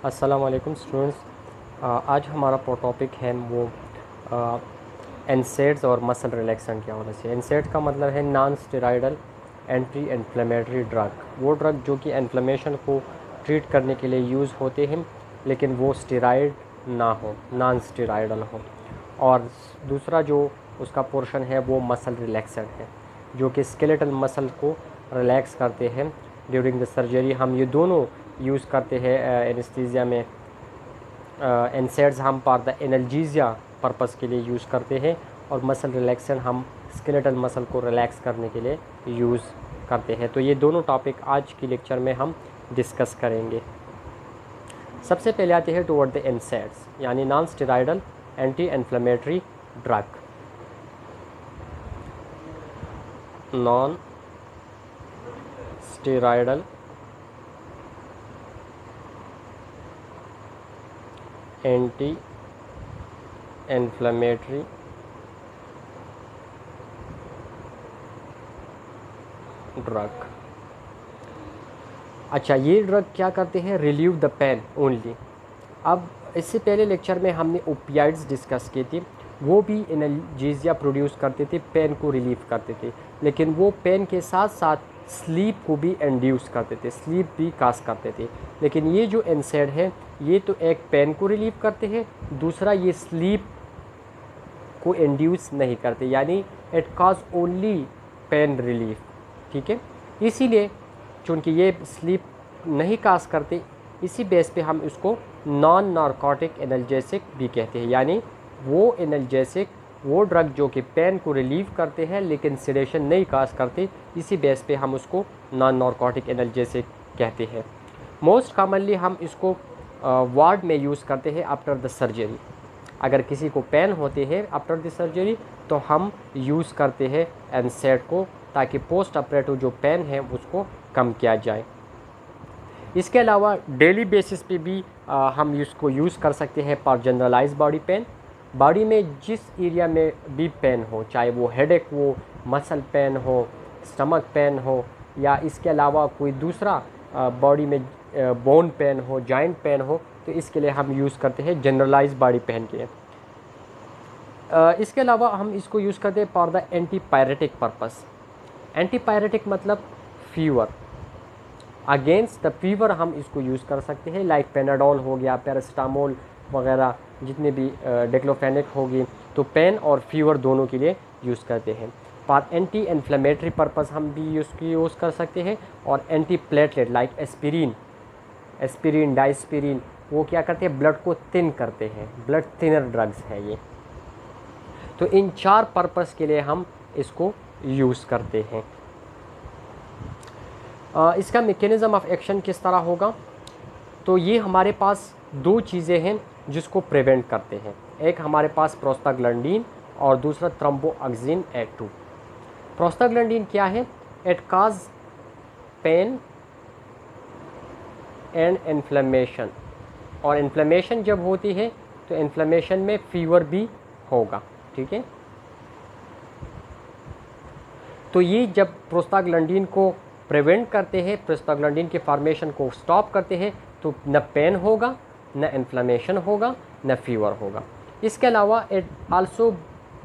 अस्सलाम वालेकुम स्टूडेंट्स। आज हमारा टॉपिक है वो एनसेड्स और मसल रिलैक्सेंट क्या होना चाहिए। एनसेड का मतलब है non steroidal anti inflammatory drug, वो ड्रग जो कि इन्फ्लेमेशन को ट्रीट करने के लिए यूज़ होते हैं लेकिन वो स्टेरॉयड ना हो, नॉन स्टेरॉयडल हो। और दूसरा जो उसका पोर्शन है वो मसल रिलैक्सेंट है, जो कि स्केलेटल मसल को रिलैक्स करते हैं ड्यूरिंग द सर्जरी। हम ये दोनों यूज़ करते हैं एनेस्थीसिया में। एनसेड्स हम पार द एनाल्जेसिया पर्पस के लिए यूज़ करते हैं और मसल रिलैक्सेंट हम स्केलेटल मसल को रिलैक्स करने के लिए यूज़ करते हैं। तो ये दोनों टॉपिक आज की लेक्चर में हम डिस्कस करेंगे। सबसे पहले आते हैं टुवर्ड द एनसेड्स, यानी non steroidal anti inflammatory drug. Non steroidal anti inflammatory drug. अच्छा, ये ड्रग क्या करते हैं? Relieve the pain only. अब इससे पहले लेक्चर में हमने ओपियाइड्स डिस्कस की थी, वो भी एनाल्जेसिया प्रोड्यूस करते थे, पेन को रिलीव करते थे, लेकिन वो पेन के साथ साथ स्लीप को भी इंड्यूस करते थे, स्लीप भी काज करते थे। लेकिन ये जो एनसेड है ये तो एक पेन को रिलीव करते हैं, दूसरा ये स्लीप को इंड्यूस नहीं करते, यानी it cause only pain relief. ठीक है, इसीलिए चूँकि ये स्लीप नहीं काज करते, इसी बेस पे हम इसको नॉन नारकोटिक एनाल्जेसिक भी कहते हैं, यानी वो एनाल्जेसिक, वो ड्रग जो कि पेन को रिलीव करते हैं लेकिन सिडेशन नहीं काज करते, इसी बेस पे हम उसको नॉन नारकोटिक एनाल्जेसिक कहते हैं। मोस्ट कॉमनली हम इसको वार्ड में यूज़ करते हैं आफ्टर द सर्जरी। अगर किसी को पेन होते हैं आफ्टर द सर्जरी तो हम यूज़ करते हैं एनसेड को, ताकि पोस्ट ऑपरेटिव जो पेन है उसको कम किया जाए। इसके अलावा डेली बेसिस पे भी हम इसको यूज़ कर सकते हैं for generalize body pain. Body में जिस एरिया में भी पेन हो, चाहे वो हेडेक हो, मसल पेन हो, स्टमक पेन हो, या इसके अलावा कोई दूसरा बॉडी में बोन पेन हो, जॉइंट पेन हो, तो इसके लिए हम यूज़ करते हैं जनरलाइज बॉडी पेन के। इसके अलावा हम इसको यूज़ करते हैं for the antipyretic purpose. Antipyretic मतलब फीवर, अगेंस्ट द फीवर हम इसको यूज़ कर सकते हैं, लाइक पेनाडोल हो गया, पैरास्टामोल वगैरह, जितने भी डिक्लोफेनेक होगी, तो पेन और फीवर दोनों के लिए यूज़ करते हैं। फॉर एंटी इन्फ्लेमेटरी पर्पस हम भी यूज़ कर सकते हैं। और anti platelet like aspirin, aspirin, disprin, वो क्या करते हैं? ब्लड को थिन करते हैं, ब्लड थिनर ड्रग्स हैं ये। तो इन चार पर्पस के लिए हम इसको यूज़ करते हैं। इसका मैकेनिज़्म ऑफ एक्शन किस तरह होगा? तो ये हमारे पास दो चीज़ें हैं जिसको प्रिवेंट करते हैं, एक हमारे पास प्रोस्टाग्लैंडिन और दूसरा थ्रोम्बोऑक्सिन A2। प्रोस्टाग्लैंडिन क्या है? It cause pain and inflammation, और इन्फ्लेमेशन जब होती है तो इन्फ्लेमेशन में फीवर भी होगा। ठीक है, तो ये जब प्रोस्टाग्लैंडिन को प्रिवेंट करते हैं, प्रोस्टाग्लैंडिन के फॉर्मेशन को स्टॉप करते हैं, तो न पेन होगा, न इन्फ्लेमेशन होगा, न फीवर होगा। इसके अलावा it also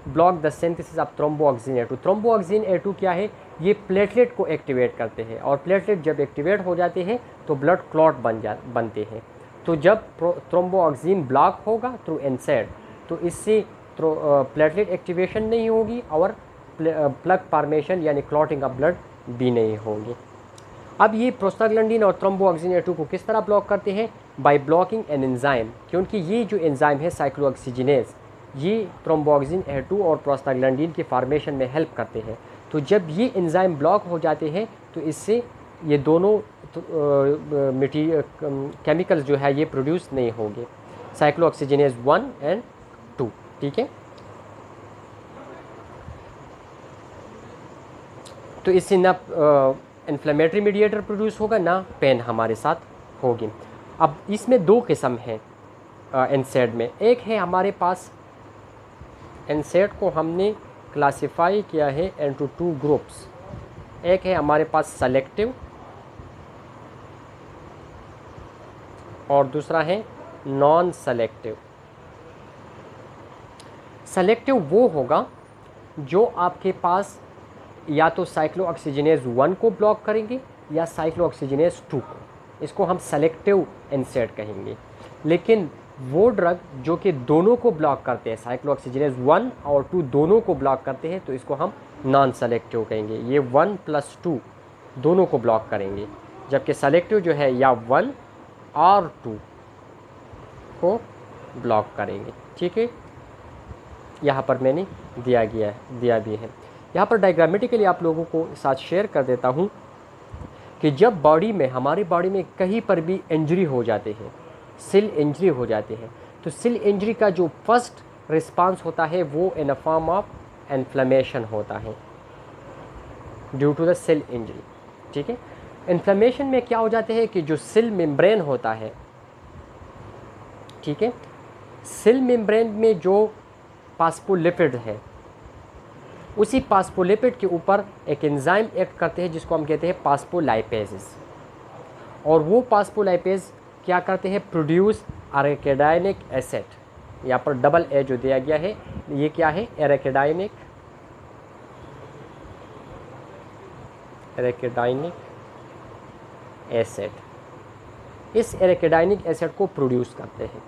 block the synthesis of thromboxane A2। Thromboxane A2 क्या है? ये प्लेटलेट को एक्टिवेट करते हैं, और प्लेटलेट जब एक्टिवेट हो जाते हैं तो ब्लड क्लॉट बनते हैं। तो जब थ्रोम्बोऑक्सिन ब्लॉक होगा थ्रू एनसेड, तो इससे प्लेटलेट एक्टिवेशन नहीं होगी और प्लग फॉर्मेशन यानी क्लॉटिंग ऑफ ब्लड भी नहीं होगी। अब ये प्रोस्टाग्लैंडिन और थ्रोम्बोऑक्सिन A2 को किस तरह ब्लॉक करते हैं? बाय ब्लॉकिंग एन एंजाइम, क्योंकि ये जो एंजाइम है साइक्लोऑक्सीजिनेज, ये थ्रोम्बोऑक्सिन A2 और प्रोस्टाग्लैंडिन के फॉर्मेशन में हेल्प करते हैं। तो जब ये एंजाइम ब्लॉक हो जाते हैं तो इससे ये दोनों केमिकल्स जो है ये प्रोड्यूस नहीं होंगे, साइक्लोऑक्सीजिनेज 1 एंड 2। ठीक है, तो इससे ना इन्फ्लेमेटरी मीडिएटर प्रोड्यूस होगा, ना पेन हमारे साथ होगी। अब इसमें दो किस्म हैं एनसेड में। एक है हमारे पास, एनसेड को हमने क्लासिफाई किया है इनटू टू ग्रुप्स। एक है हमारे पास सेलेक्टिव और दूसरा है नॉन सेलेक्टिव। सेलेक्टिव वो होगा जो आपके पास या तो साइक्लोऑक्सीजनेज 1 को ब्लॉक करेंगे या साइक्लोऑक्सीजनेज 2 को, इसको हम सेलेक्टिव एनसेड कहेंगे। लेकिन वो ड्रग जो कि दोनों को ब्लॉक करते हैं, साइक्लोऑक्सीजनेज 1 और 2 दोनों को ब्लॉक करते हैं, तो इसको हम नॉन सेलेक्टिव कहेंगे। ये 1 + 2 दोनों को ब्लॉक करेंगे, जबकि सेलेक्टिव जो है या 1 और 2 को ब्लॉक करेंगे। ठीक है, यहाँ पर मैंने दिया भी है। यहाँ पर डायग्रामेटिकली आप लोगों को साथ शेयर कर देता हूँ कि जब हमारी बॉडी में कहीं पर भी इंजरी हो जाते हैं, सेल इंजरी हो जाते हैं, तो सेल इंजरी का जो फर्स्ट रिस्पांस होता है वो in a form of inflammation होता है due to the cell injury. ठीक है, इन्फ्लेमेशन में क्या हो जाते हैं कि जो सेल मेम्ब्रेन होता है, ठीक है, सेल मेम्ब्रेन में जो फास्फोलिपिड है, उसी फास्फोलिपिड के ऊपर एक एंजाइम एक्ट करते हैं जिसको हम कहते हैं फास्फोलाइपेजेस, और वो फास्फोलाइपेज क्या करते हैं, प्रोड्यूस एराकिडोनिक एसिड। यहाँ पर डबल ए जो दिया गया है ये क्या है, एराकिडोनिक एसिड। इस एराकिडोनिक एसिड को प्रोड्यूस करते हैं।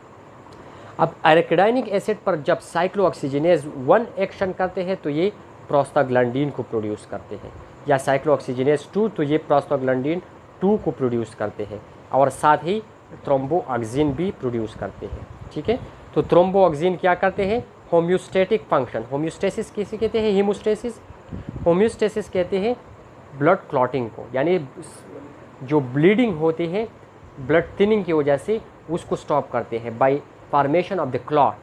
अब एराकिडोनिक एसिड पर जब साइक्लोऑक्सीजनेज 1 एक्शन करते हैं तो ये प्रोस्टाग्लैंडिन को प्रोड्यूस करते हैं, या साइक्लोऑक्सीजनेज 2 तो ये प्रोस्टाग्लैंडिन 2 को प्रोड्यूस करते हैं, और साथ ही थ्रोम्बोऑक्सिन भी प्रोड्यूस करते हैं। ठीक है, तो थ्रोम्बोऑक्सिन क्या करते हैं, होम्योस्टेटिक फंक्शन, होम्योस्टेसिस किसे कहते हैं, हीमोस्टेसिस, होम्योस्टेसिस कहते हैं ब्लड क्लॉटिंग को, यानी जो ब्लीडिंग होती है ब्लड थिनिंग की वजह से उसको स्टॉप करते हैं bye formation of the clot.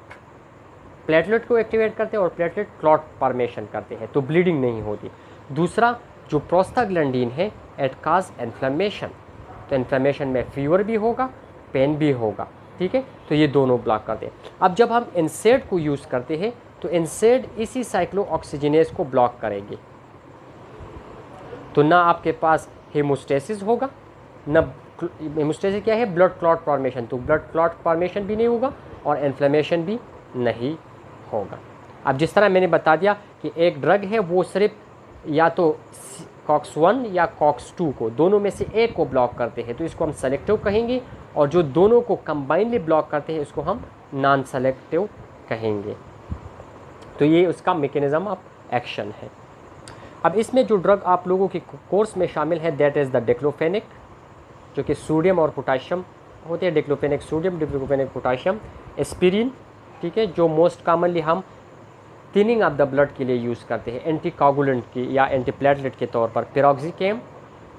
Platelet को एक्टिवेट करते हैं और प्लेटलेट क्लॉट फॉर्मेशन करते हैं, तो ब्लीडिंग नहीं होती। दूसरा जो प्रोस्टाग्लैंडिन है, इट काज इन्फ्लेमेशन, तो इन्फ्लेमेशन में फीवर भी होगा, पेन भी होगा। ठीक है, तो ये दोनों ब्लॉक करते हैं। अब जब हम एनसेड को यूज़ करते हैं तो एनसेड इसी साइक्लोऑक्सीजनेज को ब्लॉक करेंगे, तो ना आपके पास हेमोस्टेसिस होगा, ना हेमोस्टेसिस क्या है, ब्लड क्लॉट फॉर्मेशन, तो ब्लड क्लॉट फॉर्मेशन भी नहीं होगा और इन्फ्लेमेशन भी नहीं होगा। अब जिस तरह मैंने बता दिया कि एक ड्रग है वो सिर्फ या तो COX-1 या COX-2 को, दोनों में से एक को ब्लॉक करते हैं, तो इसको हम सेलेक्टिव कहेंगे, और जो दोनों को कंबाइनली ब्लॉक करते हैं इसको हम नॉन सेलेक्टिव कहेंगे। तो ये उसका मैकेनिज्म ऑफ एक्शन है। अब इसमें जो ड्रग आप लोगों के कोर्स में शामिल है दैट इज़ द डिक्लोफेनेक, जो कि सोडियम और पोटाशियम होते हैं, diclofenac sodium, diclofenac potassium, aspirin, ठीक है, जो मोस्ट कॉमनली हम थिनिंग ऑफ द ब्लड के लिए यूज़ करते हैं, एंटीकोगुलेंट की या एंटीप्लेटलेट के तौर पर, पिरोक्सिकेम,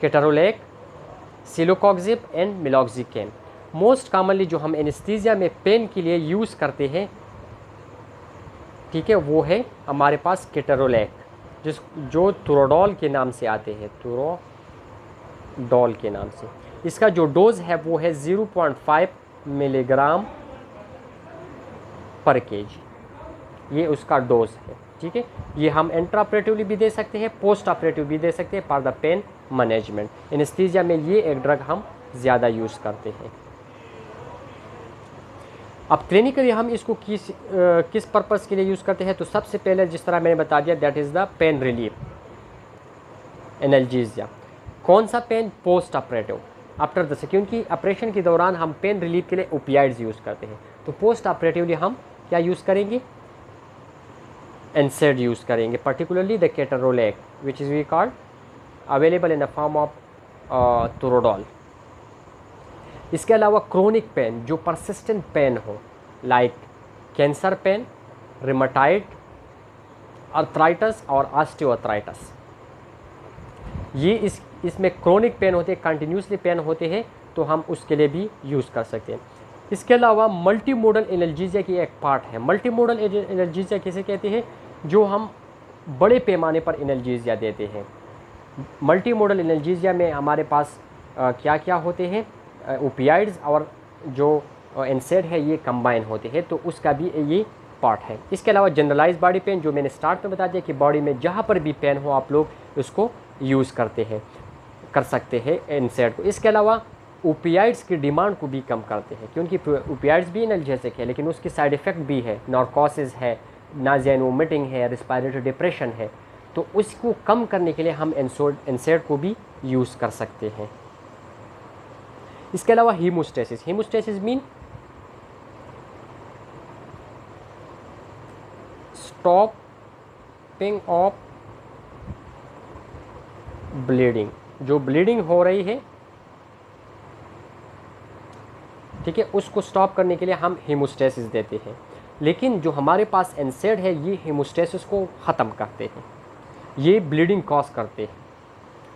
केटरोलेक, सिलोकॉक्सिब एंड मिलॉक्सिकेम। मोस्ट कॉमनली जो हम एनेस्थीसिया में पेन के लिए यूज़ करते हैं, ठीक है, वो है हमारे पास केटरोलेक, जो तुरोडॉल के नाम से आते हैं, तुरोडॉल के नाम से। इसका जो डोज है वो है 0.5 मिलीग्राम पर केजी, ये उसका डोज है। ठीक है, ये हम इंट्राऑपरेटिवली भी दे सकते हैं, पोस्ट ऑपरेटिव भी दे सकते हैं for the pain management. Anaesthesia में ये एक ड्रग हम ज़्यादा यूज़ करते हैं। अब क्लिनिकली हम इसको किस पर्पज़ के लिए यूज़ करते हैं, तो सबसे पहले जिस तरह मैंने बता दिया that is the pain relief, analgesia. कौन सा pain, post operative, after the, क्योंकि ऑपरेशन के दौरान हम पेन रिलीफ के लिए ओपियाइड्स यूज़ करते हैं, तो पोस्ट ऑपरेटिवली हम क्या यूज़ करेंगे, एनसेड यूज़ करेंगे, particularly the ketorolac which is we called available in the form of Toradol. इसके अलावा क्रोनिक पेन, जो परसिस्टेंट पेन हो, like cancer pain, rheumatoid arthritis और ऑस्टियोआर्थराइटिस, ये इसमें क्रोनिक पेन होते हैं, कंटिन्यूसली पेन होते हैं, तो हम उसके लिए भी यूज़ कर सकते हैं। इसके अलावा मल्टी मोडल एनाल्जेसिया की एक पार्ट है। मल्टी मोडल एनाल्जेसिया किसे कहते हैं, जो हम बड़े पैमाने पर एनाल्जेसिया देते हैं। मल्टी मोडल एनाल्जेसिया में हमारे पास क्या क्या होते हैं, ओपियाइड्स और जो एनसेड है ये कंबाइन होते हैं, तो उसका भी ये पार्ट है। इसके अलावा जनरलाइज बॉडी पेन, जो मैंने स्टार्ट में बता दिया कि बॉडी में जहाँ पर भी पेन हो आप लोग उसको यूज़ कर सकते हैं एनसेड को। इसके अलावा ओपियाइड्स की डिमांड को भी कम करते हैं, क्योंकि ओपियाइड्स भी एनाल्जेसिक है लेकिन उसके साइड इफ़ेक्ट भी है, नार्कोसिस है, नाज़िया एंड वोमिटिंग है, रेस्पिरेटरी डिप्रेशन है। तो उसको कम करने के लिए हम एनसेड को भी यूज़ कर सकते हैं। इसके अलावा haemostasis, haemostasis mean stopping of bleeding. जो ब्लीडिंग हो रही है, ठीक है, उसको स्टॉप करने के लिए हम हीमोस्टेसिस देते हैं। लेकिन जो हमारे पास एनसेड है ये हीमोस्टेसिस को ख़त्म करते हैं, ये ब्लीडिंग कॉज करते हैं,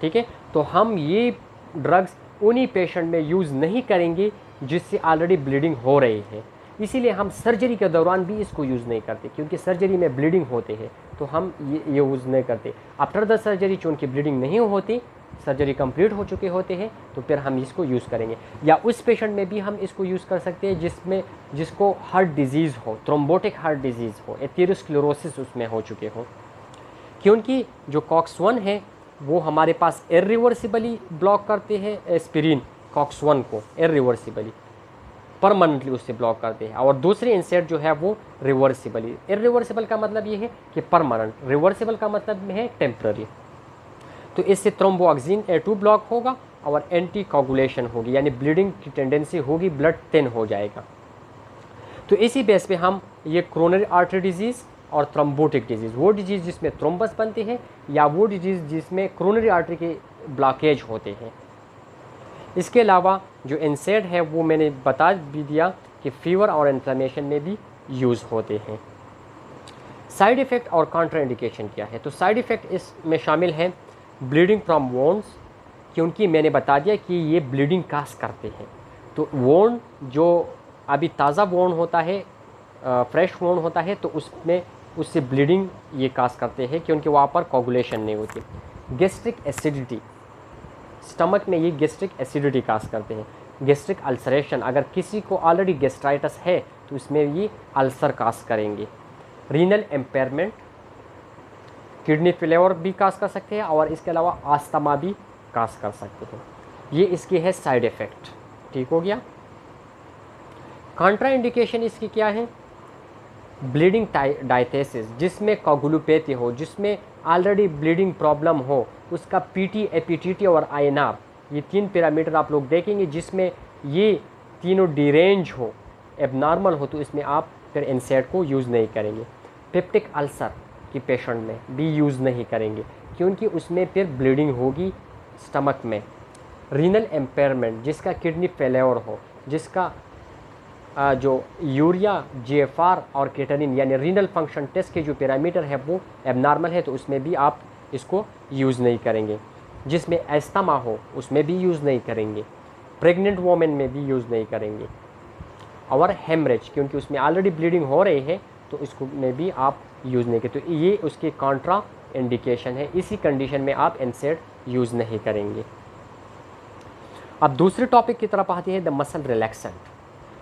ठीक है। तो हम ये ड्रग्स उन्हीं पेशेंट में यूज़ नहीं करेंगे जिससे ऑलरेडी ब्लीडिंग हो रही है। इसीलिए हम सर्जरी के दौरान भी इसको यूज़ नहीं करते, क्योंकि सर्जरी में ब्लीडिंग होते हैं तो हम ये यूज़ नहीं करते। आफ्टर द सर्जरी चूँकि ब्लीडिंग नहीं होती, सर्जरी कंप्लीट हो चुके होते हैं, तो फिर हम इसको यूज़ करेंगे। या उस पेशेंट में भी हम इसको यूज़ कर सकते हैं जिसको हार्ट डिजीज़ हो, थ्रोम्बोटिक हार्ट डिजीज़ हो, एथेरोस्क्लेरोसिस उसमें हो चुके हो, क्योंकि जो COX-1 है वो हमारे पास इरिवर्सिबली ब्लॉक करते हैं एस्पिरिन, COX-1 को इरिवर्सिबली परमानेंटली उससे ब्लॉक करते हैं। और दूसरे इंसेट जो है वो रिवर्सिबली, इरिवर्सिबल का मतलब ये है कि परमानेंट, रिवर्सिबल का मतलब है टेम्पररी। तो इससे थ्रोम्बोऑक्सिन A2 ब्लॉक होगा और एंटी कोगुलेशन होगी, यानी ब्लीडिंग की टेंडेंसी होगी, ब्लड थिन हो जाएगा। तो इसी बेस पे हम ये कोरोनरी आर्टरी डिजीज़ और थ्रोम्बोटिक डिजीज़, वो डिजीज़ जिसमें थ्रोम्बस बनते हैं या वो डिजीज़ जिसमें कोरोनरी आर्टरी के ब्लॉकेज होते हैं। इसके अलावा जो एनसेड है वो मैंने बता भी दिया कि फीवर और इन्फ्लेमेशन में भी यूज़ होते हैं। साइड इफ़ेक्ट और कॉन्ट्राइंडिकेशन क्या है? तो साइड इफ़ेक्ट इसमें शामिल है ब्लीडिंग फ्रॉम वोन्स, क्योंकि मैंने बता दिया कि ये ब्लीडिंग काज करते हैं। तो वोन जो अभी ताज़ा वोन होता है, फ्रेश वोन होता है, तो उससे ब्लीडिंग ये काज करते हैं, क्योंकि वहाँ पर कोगुलेशन नहीं होती। गैस्ट्रिक एसिडिटी, स्टमक में ये गैस्ट्रिक एसिडिटी काज करते हैं। गैस्ट्रिक अल्सरेशन, अगर किसी को ऑलरेडी गैस्ट्राइटिस है तो इसमें ये अल्सर काज करेंगे। रीनल एम्पेयरमेंट, किडनी फेलियर भी काज कर सकते हैं, और इसके अलावा आस्थमा भी काज कर सकते हैं। ये इसकी है साइड इफ़ेक्ट, ठीक हो गया। कॉन्ट्रा इंडिकेशन इसकी क्या है? ब्लीडिंग डायथेसिस, जिसमें कोगुलोपैथी हो, जिसमें ऑलरेडी ब्लीडिंग प्रॉब्लम हो, उसका पीटी, एपीटीटी और आईएनआर, ये 3 पैरामीटर आप लोग देखेंगे, जिसमें ये तीनों डिरेंज हो, एबनॉर्मल हो, तो इसमें आप फिर एनसेड को यूज़ नहीं करेंगे। पेप्टिक अल्सर की पेशेंट में भी यूज़ नहीं करेंगे, क्योंकि उसमें फिर ब्लीडिंग होगी स्टमक में। रीनल एम्पेयरमेंट, जिसका किडनी फेलियर हो, जिसका जो यूरिया, GFR और क्रिएटिनिन यानी रीनल फंक्शन टेस्ट के जो पैरामीटर है वो एबनॉर्मल है, तो उसमें भी आप इसको यूज़ नहीं करेंगे। जिसमें एस्थमा हो उसमें भी यूज़ नहीं करेंगे। प्रेग्नेंट वोमेन में भी यूज़ नहीं करेंगे। और हेमरेज, क्योंकि उसमें ऑलरेडी ब्लीडिंग हो रही है, तो इसको में भी आप यूज़ नहीं करें। तो ये उसके कॉन्ट्रा इंडिकेशन है, इसी कंडीशन में आप एनसेड यूज़ नहीं करेंगे। अब दूसरे टॉपिक की तरफ आते हैं, द मसल रिलैक्सेंट।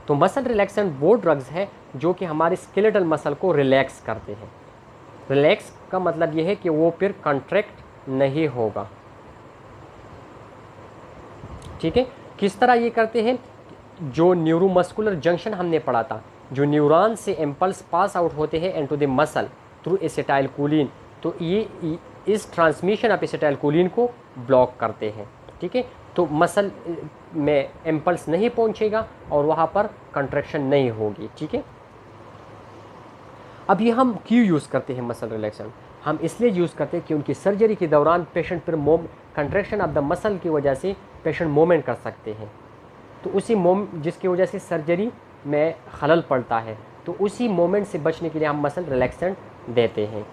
तो मसल रिलैक्सेंट वो ड्रग्स है जो कि हमारे स्केलेटल मसल को रिलैक्स करते हैं। रिलैक्स का मतलब ये है कि वो फिर कॉन्ट्रैक्ट नहीं होगा, ठीक है। किस तरह ये करते हैं? जो न्यूरोमस्कुलर जंक्शन हमने पढ़ा था, जो न्यूरॉन से इम्पल्स पास आउट होते हैं into the muscle through acetylcholine, तो ये इस ट्रांसमिशन ऑफ एसिटाइलकोलिन को ब्लॉक करते हैं, ठीक है। तो मसल में इम्पल्स नहीं पहुंचेगा और वहाँ पर कंट्रैक्शन नहीं होगी, ठीक है। अब ये हम क्यों यूज़ करते हैं मसल रिलैक्सेंट? हम इसलिए यूज़ करते हैं कि उनकी सर्जरी के दौरान पेशेंट फिर कंट्रैक्शन ऑफ द मसल की वजह से पेशेंट मूवमेंट कर सकते हैं, तो उसी जिसकी वजह से सर्जरी में खलल पड़ता है, तो उसी मोमेंट से बचने के लिए हम मसल रिलैक्सेंट देते हैं।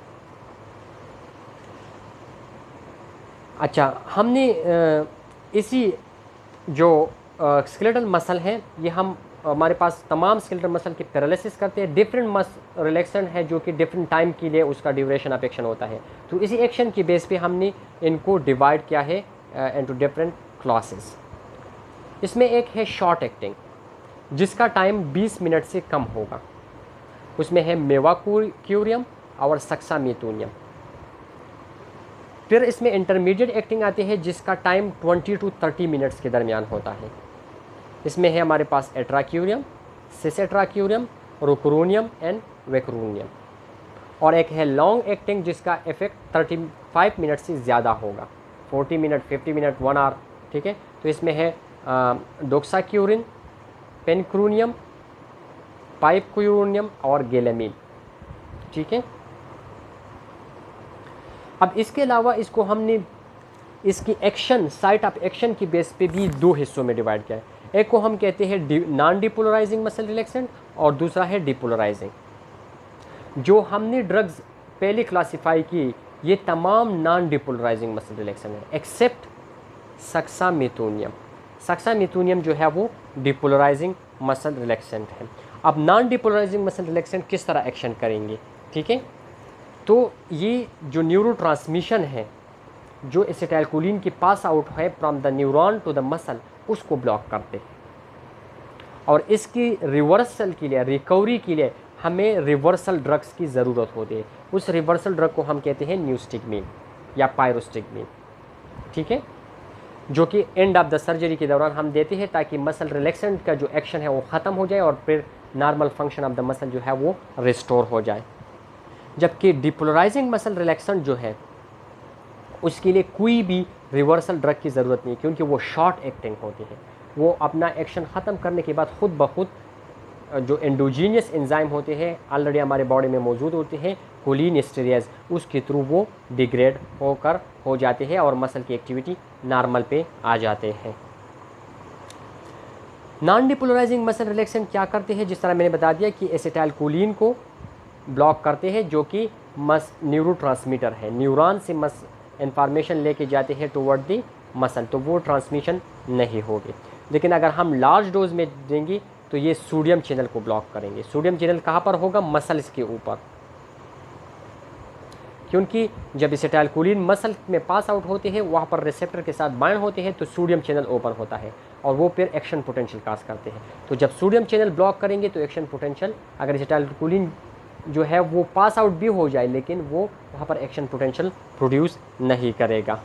अच्छा, हमने इसी जो स्केलेटल मसल है, ये हम हमारे पास तमाम स्केलेटल मसल की पैरालिसिस करते हैं। डिफरेंट रिलैक्सेंट है जो कि डिफरेंट टाइम के लिए उसका ड्यूरेशन ऑफ एक्शन होता है, तो इसी एक्शन की बेस पे हमने इनको डिवाइड किया है इनटू डिफरेंट क्लासेस। इसमें एक है शॉर्ट एक्टिंग, जिसका टाइम 20 मिनट से कम होगा, उसमें है मेवाक्यूरियम और सक्सामिथोनियम। फिर इसमें इंटरमीडिएट एक्टिंग आती है, जिसका टाइम 20 to 30 मिनट्स के दरमियान होता है। इसमें है हमारे पास एट्राक्यूरियम, सिस-एट्राक्यूरियम, रोकुरोनियम एंड वेक्रोनियम। और एक है लॉन्ग एक्टिंग जिसका इफेक्ट 35 मिनट से ज़्यादा होगा, 40 मिनट, 50 मिनट, 1 आवर, ठीक है। तो इसमें है डोक्साक्यूरिन, पेनक्रूनियम, पाइपक्यूरोनियम और गेलेमीन, ठीक है। अब इसके अलावा इसको हमने इसकी एक्शन, साइट ऑफ एक्शन की बेस पे भी दो हिस्सों में डिवाइड किया है। एक को हम कहते हैं नॉन डिपोलराइजिंग मसल रिलैक्सेंट और दूसरा है डिपोलराइजिंग। जो हमने ड्रग्स पहले क्लासिफाई की ये तमाम नॉन डिपोलराइजिंग मसल रिलैक्सेंट है एक्सेप्ट सक्सामेथोनियम। सक्सामेथोनियम जो है वो डिपोलराइजिंग मसल रिलैक्सेंट है। अब नॉन डिपोलराइजिंग मसल रिलैक्सेंट किस तरह एक्शन करेंगे, ठीक है। तो ये जो न्यूरोट्रांसमिशन है जो एसिटाइलकोलिन की पास आउट है from the neuron to the muscle, उसको ब्लॉक करते हैं। और इसकी रिवर्सल के लिए, रिकवरी के लिए हमें रिवर्सल ड्रग्स की ज़रूरत होती है। उस रिवर्सल ड्रग को हम कहते हैं न्यूस्टिग्मीन या पायरोस्टिग्मीन, ठीक है, जो कि एंड ऑफ द सर्जरी के दौरान हम देते हैं ताकि मसल रिलैक्सेंट का जो एक्शन है वो ख़त्म हो जाए और फिर normal function of the muscle जो है वो रिस्टोर हो जाए। जबकि डिपोलराइजिंग मसल रिलैक्सेंट जो है उसके लिए कोई भी रिवर्सल ड्रग की ज़रूरत नहीं, क्योंकि वो शॉर्ट एक्टिंग होती है। वो अपना एक्शन ख़त्म करने के बाद खुद ब खुद जो एंडोजीनियस एंजाइम होते हैं ऑलरेडी हमारे बॉडी में मौजूद होते हैं, कोलिनेस्टेरेज, उसके थ्रू वो डिग्रेड होकर हो जाते हैं और मसल की एक्टिविटी नॉर्मल पे आ जाते हैं। नॉन डिपोलराइजिंग मसल रिलैक्सेंट क्या करते हैं, जिस तरह मैंने बता दिया कि एसिटाइलकोलिन को ब्लॉक करते हैं जो कि न्यूरोट्रांसमीटर है, न्यूरॉन से इंफॉर्मेशन लेके जाते हैं टुवर्ड दी मसल, तो वो ट्रांसमिशन नहीं होगी। लेकिन अगर हम लार्ज डोज में देंगे तो ये सोडियम चैनल को ब्लॉक करेंगे। सोडियम चैनल कहाँ पर होगा, मसल्स के ऊपर, क्योंकि जब एसिटाइलकोलिन मसल में पास आउट होते हैं वहाँ पर रिसेप्टर के साथ बाइंड होते हैं तो सोडियम चैनल ओपन होता है और वो फिर एक्शन पोटेंशियल काज करते हैं। तो जब सोडियम चैनल ब्लॉक करेंगे तो एक्शन पोटेंशियल, अगर एसिटाइलकोलिन जो है वो पास आउट भी हो जाए लेकिन वो वहाँ पर एक्शन पोटेंशियल प्रोड्यूस नहीं करेगा,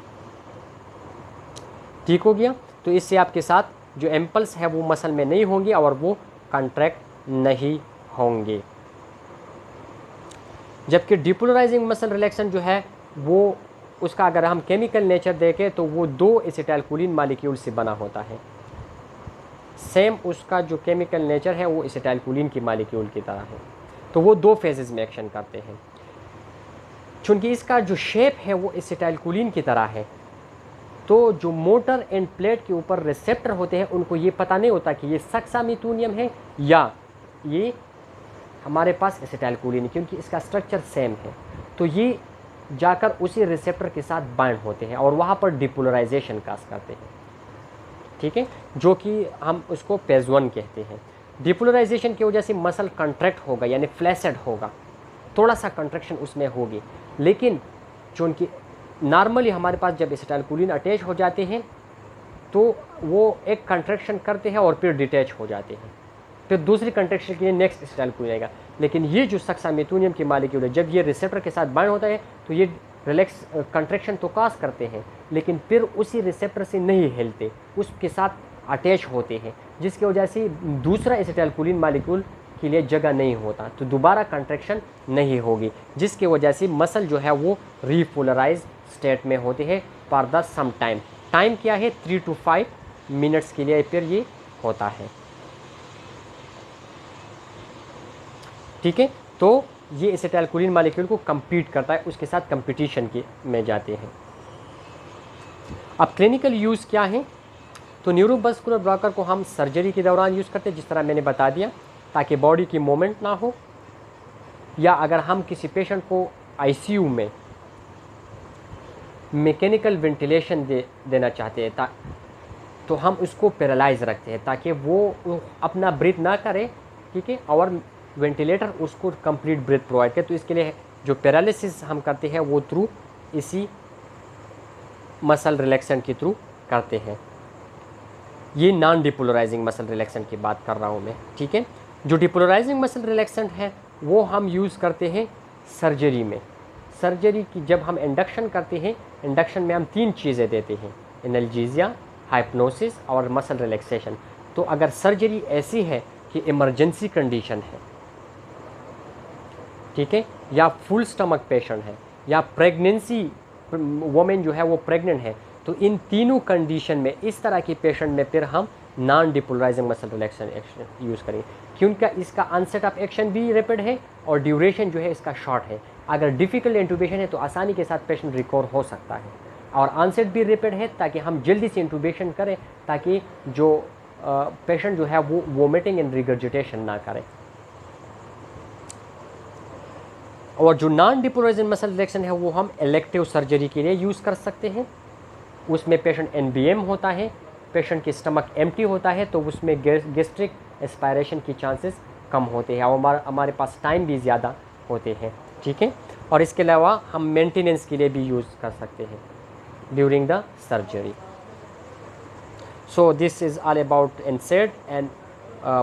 ठीक हो गया। तो इससे आपके साथ जो इम्पल्स है वो मसल में नहीं होंगे और वो कॉन्ट्रैक्ट नहीं होंगे। जबकि डिपोलराइजिंग मसल रिलैक्सेंट जो है वो उसका अगर हम केमिकल नेचर देखें तो वो 2 एसिटाइलकोलिन मॉलिक्यूल से बना होता है। सेम उसका जो केमिकल नेचर है वो एसिटाइलकोलिन की मॉलिक्यूल की तरह है। तो वो 2 फेजेस में एक्शन करते हैं। चूँकि इसका जो शेप है वो एसिटाइलकोलिन की तरह है तो जो मोटर एंड प्लेट के ऊपर रिसेप्टर होते हैं उनको ये पता नहीं होता कि ये सक्सामेथोनियम है या ये हमारे पास एसिटाइलकोलिन, क्योंकि इसका स्ट्रक्चर सेम है। तो ये जाकर उसी रिसेप्टर के साथ बाइंड होते हैं और वहाँ पर डिपोलराइजेशन काज करते हैं, ठीक है, जो कि हम उसको फेज 1 कहते हैं। डिपोलराइजेशन की वजह से मसल कंट्रैक्ट होगा यानी फ्लैसेड होगा, थोड़ा सा कंट्रैक्शन उसमें होगी, लेकिन जो उनकी नॉर्मली हमारे पास जब एसिटाइलकोलिन अटैच हो जाते हैं तो वो एक कंट्रैक्शन करते हैं और फिर डिटैच हो जाते हैं, फिर दूसरी कंट्रैक्शन के लिए नेक्स्ट एसिटाइलकोलिन आएगा। लेकिन ये जो सक्सामेथोनियम की मॉलिक्यूल है जब ये रिसेप्टर के साथ बाइंड होता है तो ये रिलैक्स कंट्रैक्शन तो काज करते हैं लेकिन फिर उसी रिसेप्टर से नहीं हिलते, उसके साथ अटैच होते हैं, जिसकी वजह से दूसरा एसिटाइलकोलिन मॉलिक्यूल के लिए जगह नहीं होता, तो दोबारा कंट्रैक्शन नहीं होगी, जिसकी वजह से मसल जो है वो रीपोलराइज स्टेट में होते हैं for the some time. Time क्या है, 3 to 5 मिनट्स के लिए फिर ये होता है, ठीक है। तो ये एसिटाइलकोलिन मॉलिक्यूल को compete करता है, उसके साथ कंपटीशन की में जाते हैं। अब क्लिनिकल यूज़ क्या है, तो न्यूरोमस्कुलर ब्लॉकर को हम सर्जरी के दौरान यूज़ करते हैं जिस तरह मैंने बता दिया, ताकि बॉडी की मूवमेंट ना हो, या अगर हम किसी पेशेंट को आईसीयू में मैकेनिकल वेंटिलेशन देना चाहते हैं तो हम उसको पैरालाइज रखते हैं ताकि वो अपना ब्रीथ ना करे, ठीक है, और वेंटिलेटर उसको कंप्लीट ब्रीथ प्रोवाइड करे। तो इसके लिए जो पैरालिसिस हम करते हैं वो थ्रू इसी मसल रिलैक्सेंट के थ्रू करते हैं। ये नॉन डिपोलराइजिंग मसल रिलैक्सेंट की बात कर रहा हूँ मैं, ठीक है। जो डिपोलराइजिंग मसल रिलैक्सेंट है वो हम यूज़ करते हैं सर्जरी में। सर्जरी की जब हम इंडक्शन करते हैं, इंडक्शन में हम 3 चीज़ें देते हैं, एनाल्जेसिया, हाइप्नोसिस और मसल रिलैक्सेशन। तो अगर सर्जरी ऐसी है कि इमरजेंसी कंडीशन है, ठीक है, या फुल स्टमक पेशेंट है, या प्रेगनेंसी वोमेन जो है वो प्रेग्नेंट है, तो इन तीनों कंडीशन में इस तरह की पेशेंट में फिर हम non depolarising muscle relaxation action use करेंगे, क्योंकि इसका अनसेट ऑफ एक्शन भी रैपिड है और ड्यूरेशन जो है इसका शॉर्ट है। अगर डिफ़िकल्ट इंटूबेशन है तो आसानी के साथ पेशेंट रिकवर हो सकता है, और अनसेट भी रैपिड है ताकि हम जल्दी से इंटूबेशन करें, ताकि जो पेशेंट जो है वो वोमिटिंग एंड रिगर्जिटेशन ना करे। और जो नॉन डिपोलराइजिंग मसल रिलैक्सेशन है वो हम इलेक्टिव सर्जरी के लिए यूज़ कर सकते हैं। उसमें पेशेंट एनबीएम होता है, पेशेंट की स्टमक एम्प्टी होता है, तो उसमें गैस्ट्रिक एस्पायरेशन की चांसेस कम होते हैं और हमारे पास टाइम भी ज़्यादा होते हैं, ठीक है। और इसके अलावा हम मेंटेनेंस के लिए भी यूज़ कर सकते हैं during the surgery. So this is all about NSAID and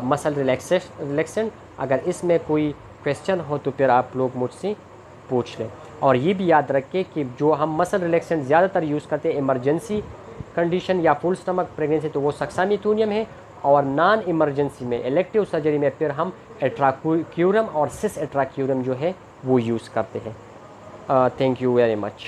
muscle relaxation. अगर इसमें कोई क्वेश्चन हो तो फिर आप लोग मुझसे पूछ लें। और ये भी याद रखें कि जो हम मसल रिलैक्सेंट ज़्यादातर यूज़ करते हैं इमरजेंसी कंडीशन या फुल स्टमक प्रेगनेंसी, तो वो सक्सामिथूनियम है, और नॉन इमरजेंसी में इलेक्टिव सर्जरी में फिर हम एट्राक्यूरम और सिस एट्राक्यूरम जो है वो यूज़ करते हैं। Thank you very much.